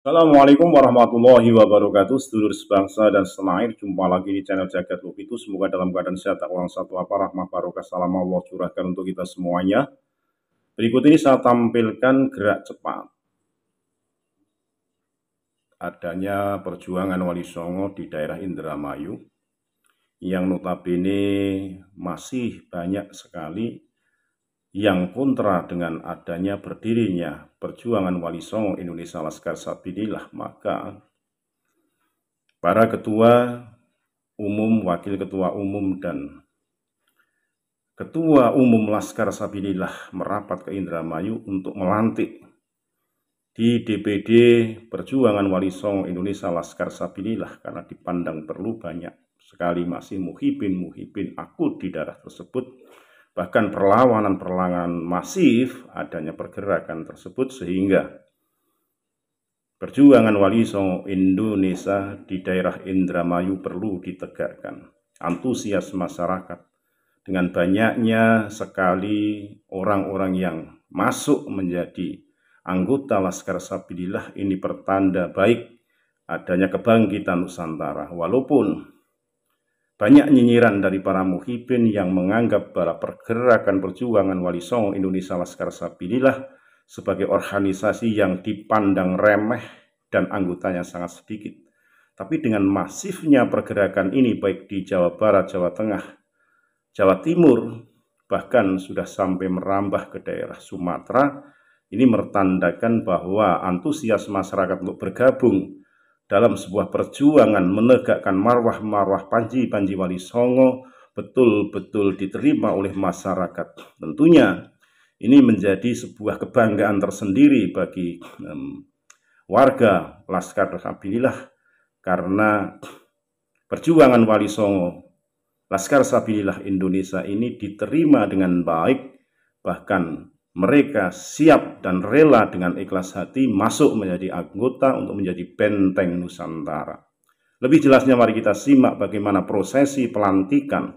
Assalamualaikum warahmatullahi wabarakatuh, sedulur sebangsa dan setanah air. Jumpa lagi di channel Jagat Lupitu. Semoga dalam keadaan sehat, tak kurang satu apa, rahmah barokah salam Allah curahkan untuk kita semuanya. Berikut ini saya tampilkan gerak cepat adanya perjuangan Wali Songo di daerah Indramayu yang notabene masih banyak sekali yang kontra dengan adanya berdirinya perjuangan Wali Songo Indonesia Laskar Sabilillah. Maka para ketua umum, wakil ketua umum, dan ketua umum Laskar Sabilillah merapat ke Indramayu untuk melantik di DPD Perjuangan Wali Songo Indonesia Laskar Sabilillah, karena dipandang perlu banyak sekali masih muhibin akut di daerah tersebut. Bahkan perlawanan masif adanya pergerakan tersebut, sehingga perjuangan Wali Songo Indonesia di daerah Indramayu perlu ditegakkan. Antusias masyarakat dengan banyaknya sekali orang-orang yang masuk menjadi anggota Laskar Sabilillah ini pertanda baik adanya kebangkitan Nusantara. Walaupun banyak nyinyiran dari para muhibin yang menganggap bahwa pergerakan perjuangan Wali Songo Indonesia Laskar Sabilillah sebagai organisasi yang dipandang remeh dan anggotanya sangat sedikit. Tapi dengan masifnya pergerakan ini baik di Jawa Barat, Jawa Tengah, Jawa Timur, bahkan sudah sampai merambah ke daerah Sumatera, ini mertandakan bahwa antusias masyarakat untuk bergabung dalam sebuah perjuangan menegakkan marwah panji Wali Songo betul-betul diterima oleh masyarakat. Tentunya ini menjadi sebuah kebanggaan tersendiri bagi warga Laskar Sabilillah, karena perjuangan Wali Songo Laskar Sabilillah Indonesia ini diterima dengan baik. Bahkan mereka siap dan rela dengan ikhlas hati masuk menjadi anggota untuk menjadi benteng Nusantara. Lebih jelasnya mari kita simak bagaimana prosesi pelantikan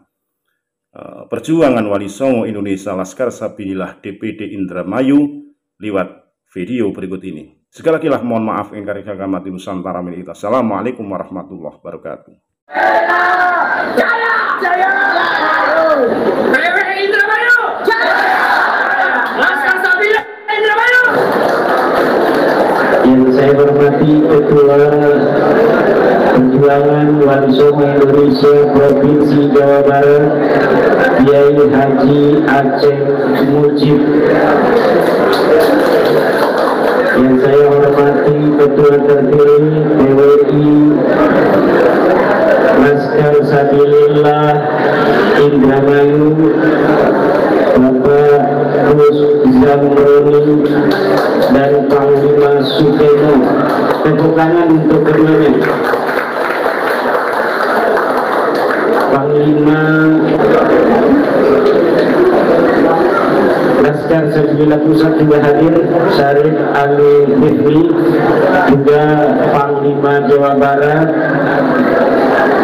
perjuangan Wali Songo Indonesia Laskar Sabilillah DPD Indramayu lewat video berikut ini. Sekali lagi mohon maaf ingkar mati Nusantara milik kita. Assalamualaikum warahmatullahi wabarakatuh. Jaya! Indramayu! Laskar Sabilillah Indramayu! Yang saya hormati Ketua Perjuangan Wali Songo Indonesia Provinsi Jawa Barat, Kiai Haji Aceh Mujib. Yang saya hormati Ketua terpilih PWI Laskar Sabilillah Indramayu, Bapak Gus Zamroni dan Panglima Sukeno. Tepuk tangan untuk keduanya. Panglima Laskar Sabilillah Pusat juga hadir, Syarif Ali Hifni, juga Panglima Jawa Barat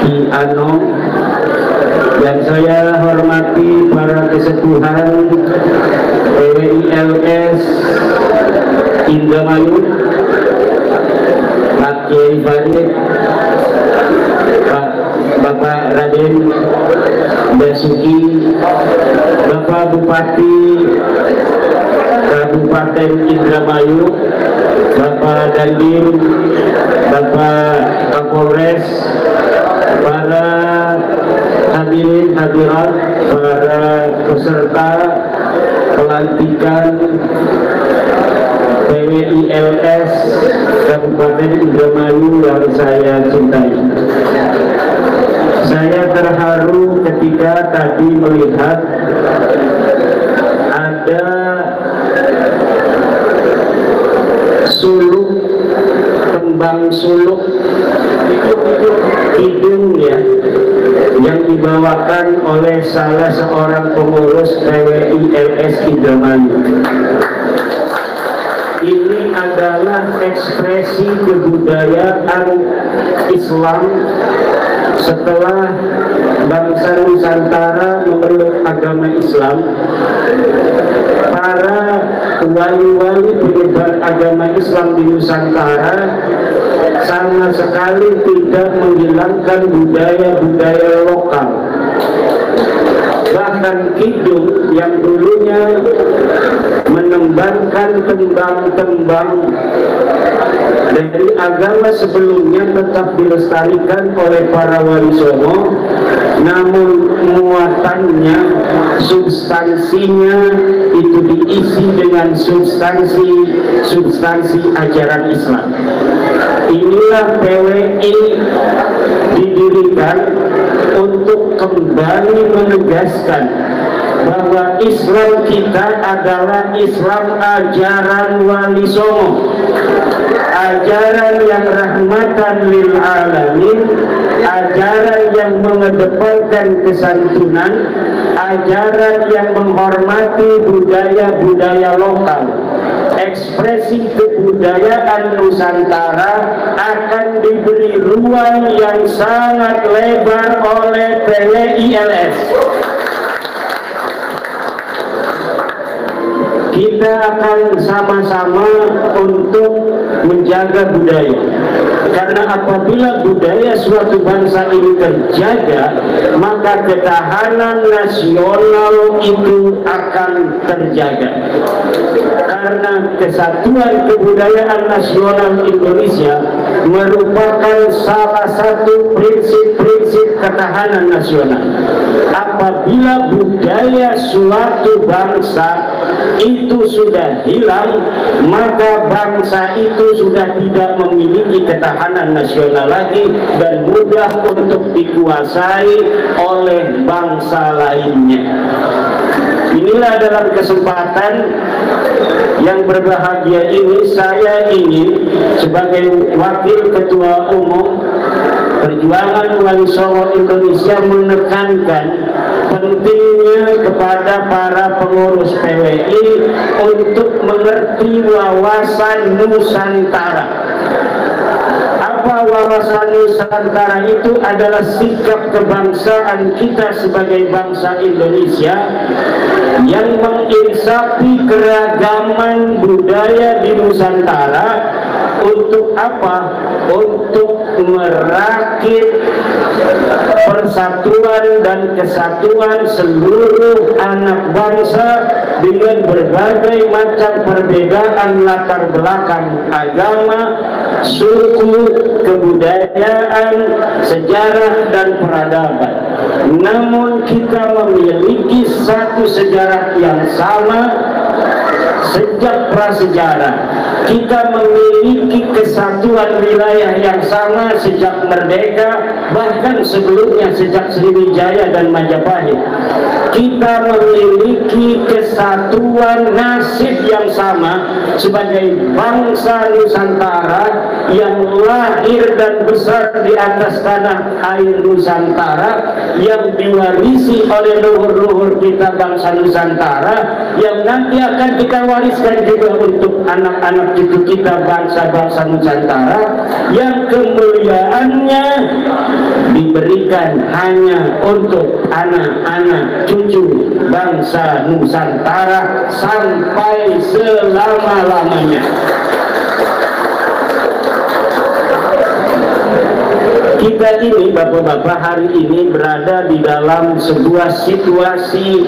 Ki Ano. Dan saya hormati para kesepuhan PWILS Indramayu, Pak Kiai Farid, Bapak Raden Basuki, Bapak Bupati Kabupaten Indramayu, Bapak Dandim, Bapak Kapolres, para hadirin hadirat, para peserta pelantikan PWILS Kabupaten Indramayu yang saya cintai. Saya terharu ketika tadi melihat ada suluk, kembang suluk hidung ya, yang dibawakan oleh salah seorang pengurus PWILS Indramayu. Ini adalah ekspresi kebudayaan Islam setelah bangsa Nusantara memeluk agama Islam. Para wali-wali penyebar agama Islam di Nusantara sama sekali tidak menghilangkan budaya-budaya lokal. Bahkan kidung yang dulunya menembangkan tembang-tembang dari agama sebelumnya tetap dilestarikan oleh para wali songo, namun muatannya, substansinya itu diisi dengan substansi ajaran Islam. Inilah PWI didirikan untuk kembali menegaskan bahwa Islam kita adalah Islam ajaran Wali Songo, ajaran yang rahmatan lil alamin, ajaran yang mengedepankan kesantunan, ajaran yang menghormati budaya-budaya lokal. Ekspresi kebudayaan Nusantara akan diberi ruang yang sangat lebar oleh PWILS. Kita akan sama-sama untuk menjaga budaya, karena apabila budaya suatu bangsa ini terjaga, maka ketahanan nasional itu akan terjaga. Karena kesatuan kebudayaan nasional Indonesia merupakan salah satu prinsip-prinsip ketahanan nasional. Apabila budaya suatu bangsa itu sudah hilang, maka bangsa itu sudah tidak memiliki ketahanan nasional lagi dan mudah untuk dikuasai oleh bangsa lainnya. Inilah dalam kesempatan yang berbahagia ini, saya ingin sebagai Wakil Ketua Umum Perjuangan Wali Songo Indonesia menekankan pentingnya kepada para pengurus PWI untuk mengerti wawasan Nusantara. Apa wawasan Nusantara itu? Adalah sikap kebangsaan kita sebagai bangsa Indonesia yang menginsafi keragaman budaya di Nusantara. Untuk apa? Untuk merakit persatuan dan kesatuan seluruh anak bangsa dengan berbagai macam perbedaan latar belakang agama, suku, kebudayaan, sejarah, dan peradaban. Namun kita memiliki satu sejarah yang sama sejak prasejarah. Kita memiliki kesatuan wilayah yang sama sejak merdeka, bahkan sebelumnya sejak Sriwijaya dan Majapahit. Kita memiliki kesatuan nasib yang sama sebagai bangsa Nusantara yang lahir dan besar di atas tanah air Nusantara, yang diwarisi oleh leluhur-leluhur kita bangsa Nusantara, yang nanti akan kita wariskan juga untuk anak-anak cucu kita bangsa-bangsa Nusantara, yang kemuliaannya diberikan hanya untuk anak-anak cucu bangsa Nusantara sampai selama-lamanya. Kita ini, bapak-bapak, hari ini berada di dalam sebuah situasi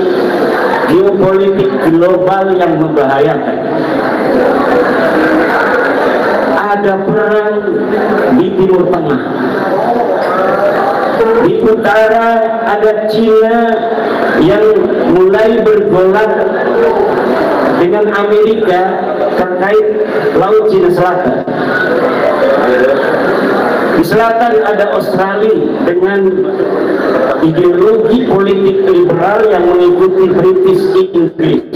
geopolitik global yang membahayakan. Ada perang di Timur Tengah. Di utara ada Cina yang mulai bergolak dengan Amerika terkait Laut Cina Selatan. Di selatan ada Australia dengan ideologi politik liberal yang mengikuti British Inggris.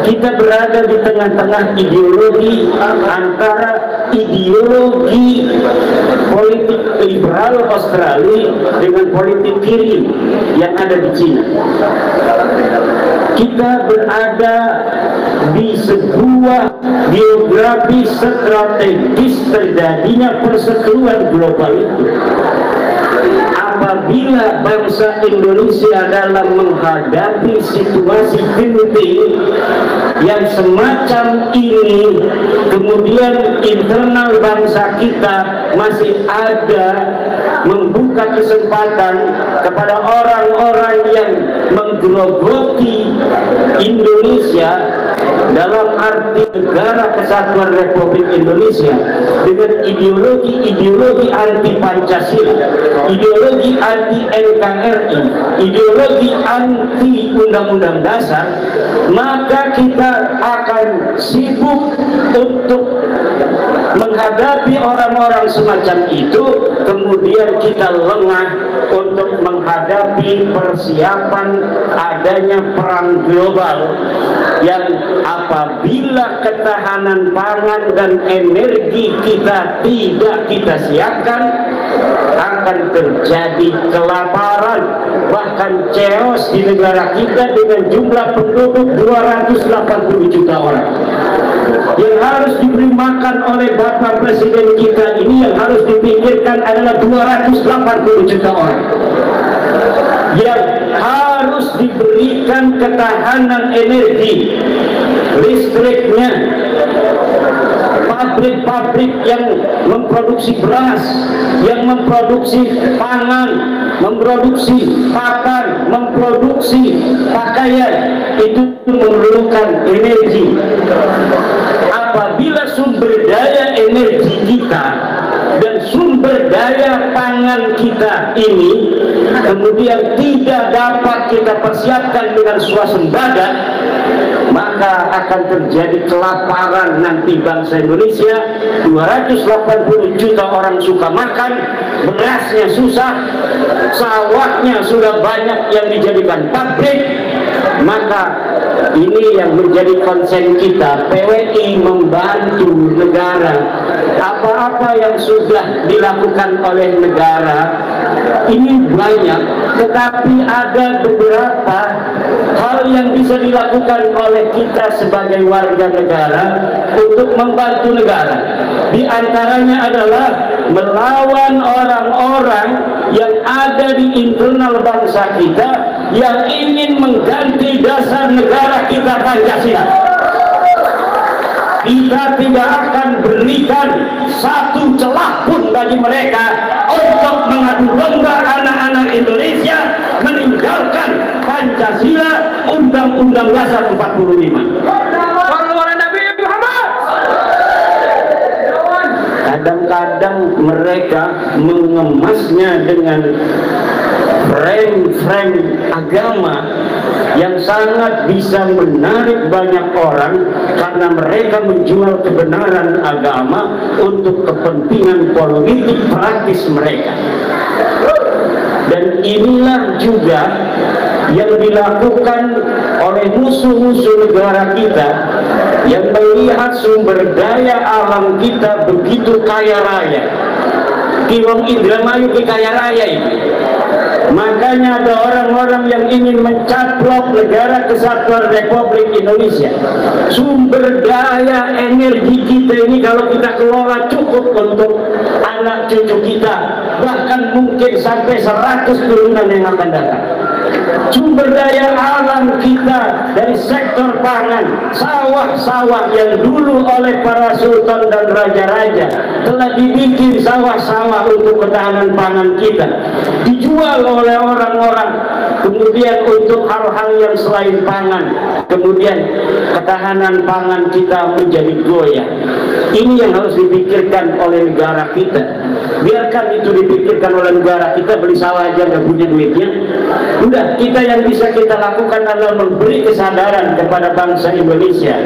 Kita berada di tengah-tengah ideologi antara ideologi politik liberal Australia dengan politik kiri yang ada di Cina. Kita berada di sebuah geografi strategis terjadinya perseteruan global itu. Apabila apabila bangsa Indonesia dalam menghadapi situasi genting yang semacam ini, kemudian internal bangsa kita masih ada membuka kesempatan kepada orang-orang yang menggerogoti Indonesia dalam arti negara kesatuan Republik Indonesia dengan ideologi anti Pancasila, ideologi anti NKRI, ideologi anti Undang-Undang Dasar, maka kita akan sibuk untuk menghadapi orang-orang semacam itu, kemudian kita lengah untuk menghadapi persiapan adanya perang global yang apabila ketahanan pangan dan energi kita tidak kita siapkan, akan terjadi kelaparan, bahkan chaos di negara kita dengan jumlah penduduk 280 juta orang. Yang harus diberi makan oleh Bapak Presiden kita ini, yang harus dipikirkan adalah 280 juta orang yang harus diberikan ketahanan energi, listriknya, pabrik-pabrik yang memproduksi beras, yang memproduksi pangan, memproduksi pakan, memproduksi pakaian, itu memerlukan energi. Apabila sumber daya energi kita dan sumber daya pangan kita ini kemudian tidak dapat kita persiapkan dengan swasembada, maka akan terjadi kelaparan nanti bangsa Indonesia. 280 juta orang suka makan, berasnya susah, sawahnya sudah banyak yang dijadikan pabrik. Maka ini yang menjadi konsen kita. PWI membantu negara. Apa-apa yang sudah dilakukan oleh negara ini banyak, tetapi ada beberapa hal yang bisa dilakukan oleh kita sebagai warga negara untuk membantu negara. Di antaranya adalah melawan orang-orang yang ada di internal bangsa kita yang ingin mengganti dasar negara kita, Pancasila. Kita tidak akan berikan satu celah pun bagi mereka untuk mengadu domba anak-anak Indonesia meninggalkan Pancasila, Undang-Undang Dasar 45. Kadang-kadang mereka mengemasnya dengan frame-frame agama yang sangat bisa menarik banyak orang karena mereka menjual kebenaran agama untuk kepentingan politik praktis mereka. Dan inilah juga yang dilakukan oleh musuh-musuh negara kita yang melihat sumber daya alam kita begitu kaya raya. Kiwong Indramayu kaya raya ini. Makanya ada orang-orang yang ingin mencaplok negara kesatuan Republik Indonesia. Sumber daya energi kita ini kalau kita kelola cukup untuk anak cucu kita, bahkan mungkin sampai 100 turunan yang akan datang. Sumber daya alam kita dari sektor pangan, sawah-sawah yang dulu oleh para sultan dan raja-raja telah dibikin sawah-sawah untuk ketahanan pangan kita, dijual oleh orang-orang kemudian untuk hal-hal yang selain pangan, kemudian ketahanan pangan kita menjadi goyah. Ini yang harus dipikirkan oleh negara kita. Biarkan itu dipikirkan oleh negara kita, beli sawah aja nggak punya duitnya. Udah, kita yang bisa kita lakukan adalah memberi kesadaran kepada bangsa Indonesia.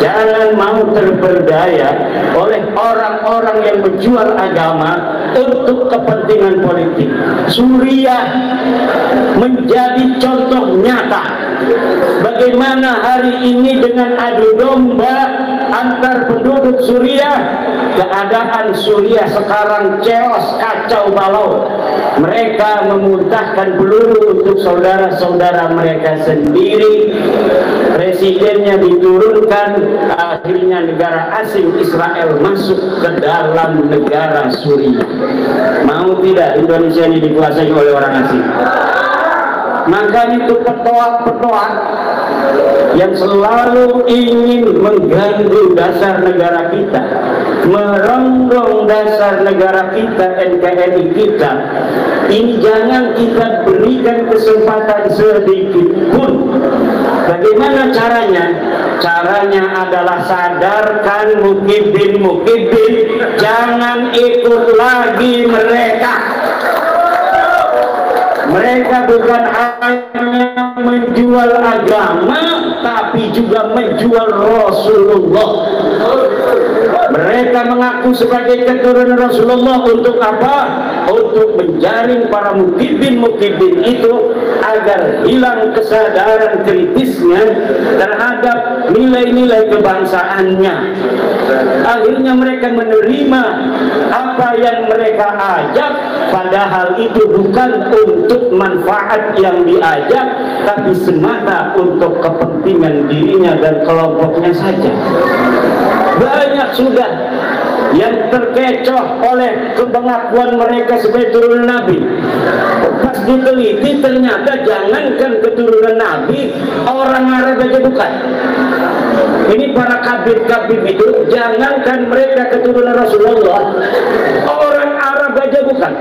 Jangan mau terperdaya oleh orang-orang yang menjual agama untuk kepentingan politik. Suriah menjadi contoh nyata bagaimana hari ini dengan adu domba antar penduduk Suriah keadaan Suriah sekarang chaos, kacau balau. Mereka memuntahkan peluru untuk saudara-saudara mereka sendiri. Presidennya diturunkan, akhirnya negara asing Israel masuk ke dalam negara Suriah. Mau tidak Indonesia ini dikuasai oleh orang asing? Maka itu petua-petua yang selalu ingin mengganggu dasar negara kita, merongrong dasar negara kita, NKRI kita, ini jangan kita berikan kesempatan sedikit pun. Bagaimana caranya? Caranya adalah sadarkan mukibin-mukibin, jangan ikut lagi mereka. Mereka bukan hanya menjual agama, tapi juga menjual Rasulullah. Mereka mengaku sebagai keturunan Rasulullah untuk apa? Untuk menjaring para mukibin-mukibin itu agar hilang kesadaran kritisnya terhadap nilai-nilai kebangsaannya. Akhirnya mereka menerima apa yang mereka ajak, padahal itu bukan untuk manfaat yang diajak, tapi semata untuk kepentingan dirinya dan kelompoknya saja. Banyak sudah yang terkecoh oleh kepengakuan mereka sebagai turunan Nabi. Pas diteliti ternyata jangankan keturunan Nabi, orang Arab aja bukan. Ini para kabir-kabir itu, jangankan mereka keturunan Rasulullah, orang Arab aja bukan.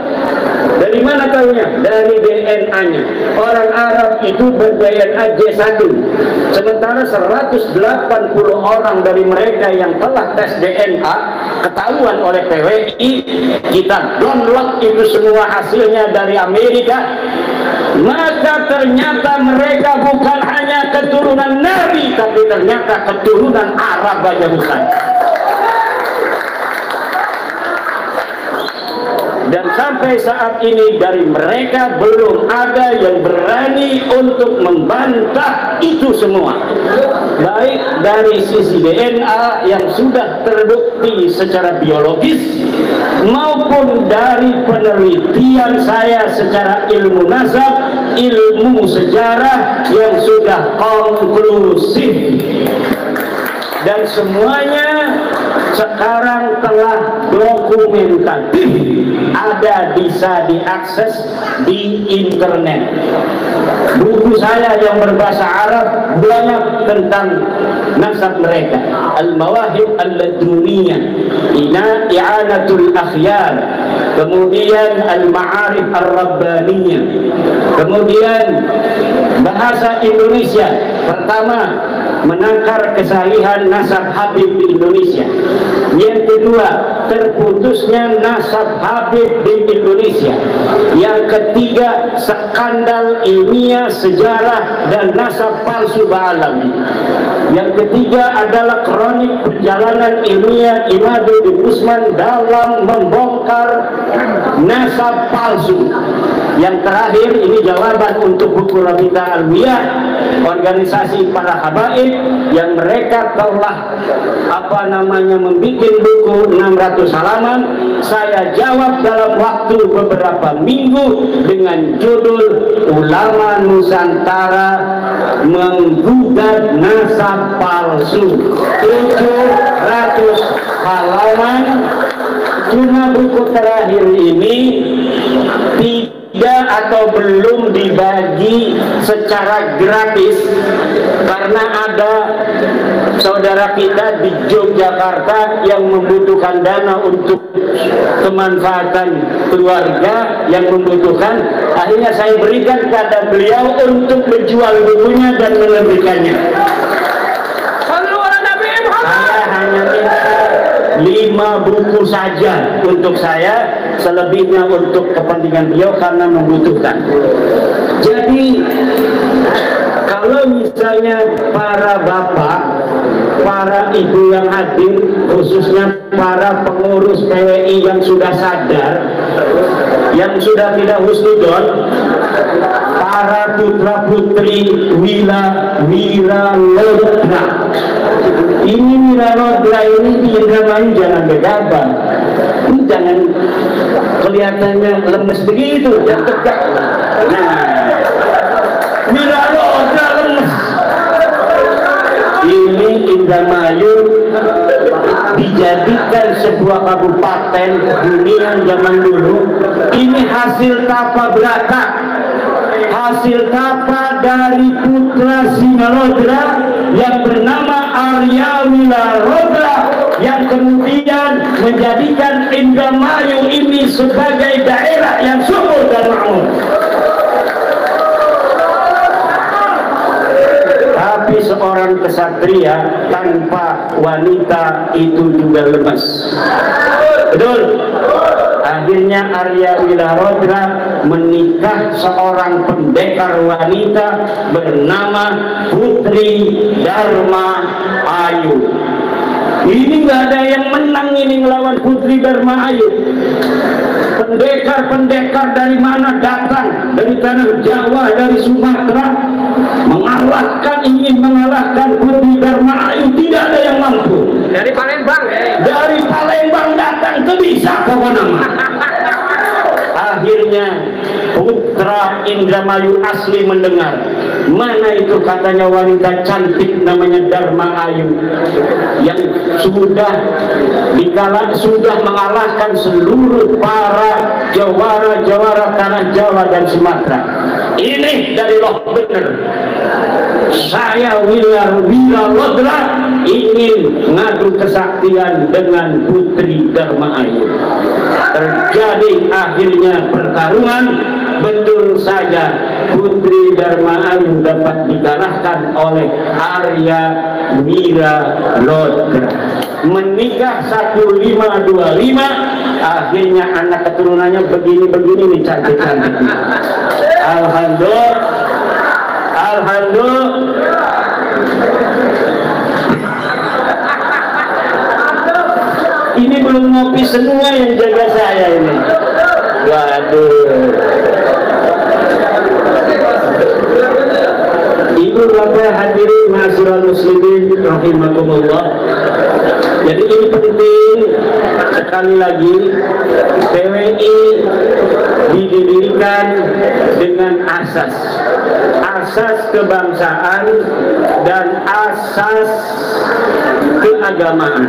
Dari mana tahunya? Dari DNA-nya. Orang Arab itu ber-DNA J1. Sementara 180 orang dari mereka yang telah tes DNA ketahuan oleh PWI, kita download itu semua hasilnya dari Amerika. Maka ternyata mereka bukan hanya keturunan Nabi, tapi ternyata keturunan Arab aja bukan. Dan sampai saat ini dari mereka belum ada yang berani untuk membantah itu semua, baik dari sisi DNA yang sudah terbukti secara biologis maupun dari penelitian saya secara ilmu nasab, ilmu sejarah yang sudah konklusif. Dan semuanya sekarang telah dokumentatif, ada, bisa diakses di internet. Buku saya yang berbahasa Arab banyak tentang nasab mereka. Al-Mawahib Al-Laduniyah, I'anatul Akhyar, kemudian Al-Ma'arif Ar-Rabbaniyah, kemudian bahasa Indonesia. Pertama, menangkar kesahihan nasab Habib di Indonesia. Yang kedua, terputusnya nasab Habib di Indonesia. Yang ketiga, skandal ilmiah, sejarah dan nasab palsu Ba'alawi. Yang ketiga adalah kronik perjalanan ilmiah Imaduddin Usman dalam membongkar nasab palsu. Yang terakhir, ini jawaban untuk buku Rabita Alwiyah, organisasi para habaib yang mereka telah membuat buku 600 halaman. Saya jawab dalam waktu beberapa minggu dengan judul Ulama Nusantara Menggugat Nasab Palsu. 700 halaman. Cuma buku terakhir ini tidak atau belum dibagi secara gratis karena ada saudara kita di Yogyakarta yang membutuhkan dana untuk kemanfaatan keluarga yang membutuhkan. Akhirnya saya berikan kepada beliau untuk menjual bukunya dan menerbitkannya. Saya hanya minta 5 buku saja untuk saya, selebihnya untuk kepentingan beliau karena membutuhkan. Jadi kalau misalnya para bapak, para ibu yang hadir, khususnya para pengurus PWI yang sudah sadar, yang sudah tidak husnudon, para putra putri Wiralodra. Ini Wiralodra ini di Indramayu jangan gegabah, jangan kelihatannya lemes begitu, jangan tegak. Nah, Wiralodra lemes. Ini Indramayu dijadikan sebuah kabupaten dunia zaman dulu. Ini hasil tapa berata, hasil tapa dari putra Singalodra yang bernama Arya Wiralodra, yang kemudian menjadikan Indramayu ini sebagai daerah yang subur dan makmur. Tapi seorang kesatria tanpa wanita itu juga lemas. Betul. Akhirnya Arya Wiralodra menikah seorang pendekar wanita bernama Putri Dharma Ayu. Ini nggak ada yang menang ini melawan Putri Dharma Ayu. Pendekar-pendekar dari mana datang? Dari tanah Jawa, dari Sumatera, ingin mengalahkan Putri Dharma Ayu, tidak ada yang mampu. Dari Palembang, dari Palembang datang ke bisa ke mana. Akhirnya putra Indramayu asli mendengar, mana itu katanya wanita cantik namanya Dharma Ayu yang sudah mengalahkan seluruh para jawara tanah Jawa dan Sumatera. Ini dari loh bener. Saya Wiralodra ingin ngadu kesaktian dengan Putri Dharma Ayu. Terjadi akhirnya pertarungan. Betul saja Putri Dharma Ayu dapat dikalahkan oleh Arya Wiralodra. Menikah 1525, akhirnya anak keturunannya begini-begini nih, cantik-cantik. Alhamdulillah. Ini belum ngopi semua yang jaga saya ini. Waduh. Ibu bapak hadirin ma'asyiral muslimin rahimakumullah. Jadi ini penting sekali lagi, PWI didirikan dengan asas kebangsaan dan asas keagamaan.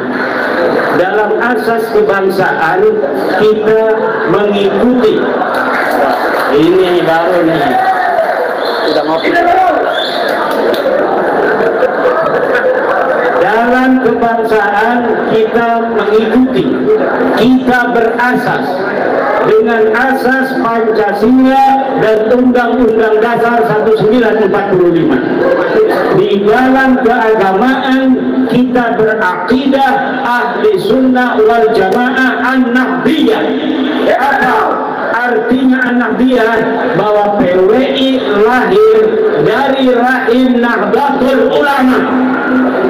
Dalam asas kebangsaan kita mengikuti, ini baru nih, sudah ngopi. Dalam kebangsaan kita mengikuti, kita berasas dengan asas Pancasila dan Undang-Undang Dasar 1945. Di dalam keagamaan kita berakidah ahli sunnah wal jamaah an-nahdiyah. Apa artinya an-nahdiyah? Bahwa PWI lahir dari rahim Nahdlatul Ulama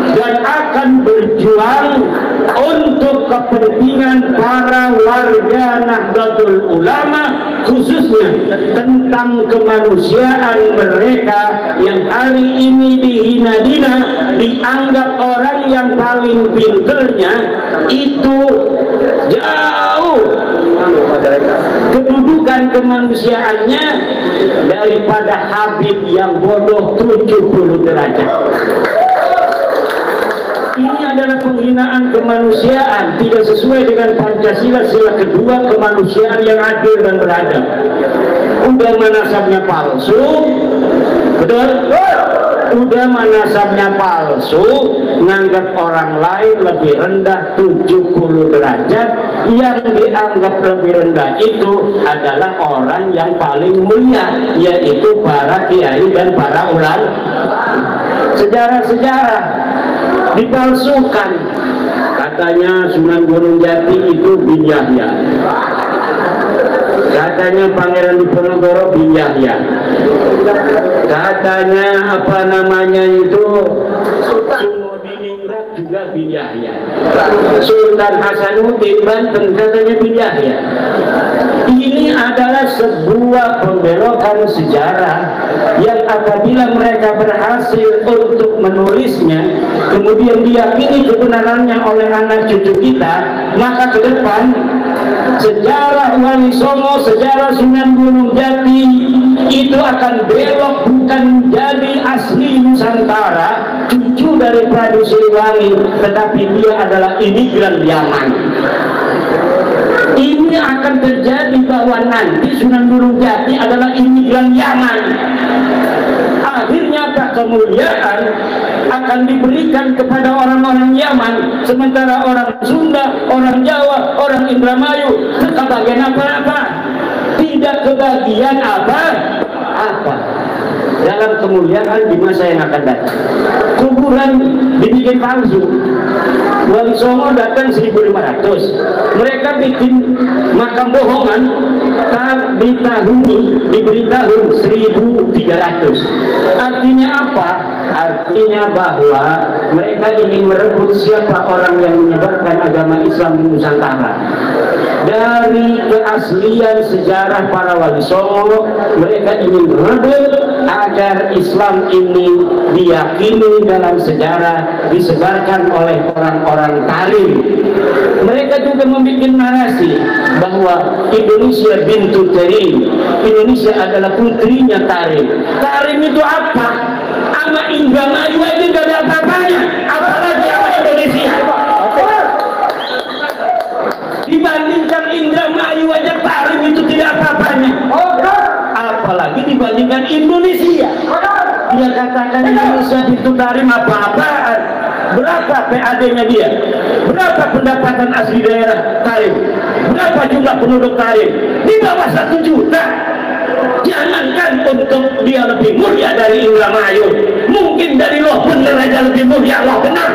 dan akan berjuang untuk kepentingan para warga Nahdlatul Ulama, khususnya tentang kemanusiaan mereka yang hari ini dihina-hina, dianggap orang yang paling pinternya itu jauh kedudukan kemanusiaannya daripada Habib yang bodoh 70 derajat. Ini adalah penghinaan kemanusiaan, tidak sesuai dengan Pancasila sila kedua, kemanusiaan yang adil dan beradab. Udah manasabnya palsu, betul? Udah manasabnya palsu, nganggap orang lain lebih rendah 70 derajat. Yang dianggap lebih rendah itu adalah orang yang paling mulia, yaitu para kiai dan para ulama. Sejarah-sejarah dipalsukan, katanya Sunan Gunung Jati itu bin Yahya, katanya Pangeran Diponegoro bin Yahya, katanya apa namanya itu Sumodiningrat juga bin Yahya, Sultan Hasanuddin Banten katanya bin Yahya. ini adalah sebuah pembelokan sejarah yang apabila mereka berhasil untuk menulisnya, kemudian diyakini kebenarannya oleh anak cucu kita, maka ke depan sejarah Wali Songo, sejarah Sunan Gunung Jati itu akan belok, bukan jadi asli Nusantara, cucu dari Prabu Siliwangi, tetapi dia adalah imigran Yaman. Ini akan terjadi bahwa nanti Sunan Gunung Jati adalah imigran Yaman. Akhirnya kemuliaan akan diberikan kepada orang-orang Yaman, sementara orang Sunda, orang Jawa, orang Indramayu kebagian apa-apa, tidak kebagian apa-apa dalam kemuliaan di masa yang akan datang. Kuburan dibikin palsu. Wali Songo datang 1500, mereka bikin makam bohongan diberi tahun 1300. Artinya apa? Artinya bahwa mereka ingin merebut siapa orang yang menyebarkan agama Islam di Nusantara. Dari keaslian sejarah para Wali Songo, mereka ingin merebut agar Islam ini diyakini dalam sejarah, disebarkan oleh orang-orang Tarim. Mereka juga membuat narasi bahwa Indonesia bintu Tarim, Indonesia adalah putrinya Tarim. Tarim itu apa? Sama Indramayu aja gak ada apa-apanya, apalagi sama Indonesia. Dibandingkan Indramayu aja Tarim itu tidak apa-apanya, apalagi dibandingkan Indonesia. Dia katakan Indonesia itu Tarim apa-apaan. Berapa PAD-nya dia? Berapa pendapatan asli daerah Tarim? Berapa jumlah penduduk Tarim? Di bawah 1 juta. Jangankan untuk dia lebih mulia dari Indramayu, mungkin dari Loh Bener aja lebih mulia Loh Bener.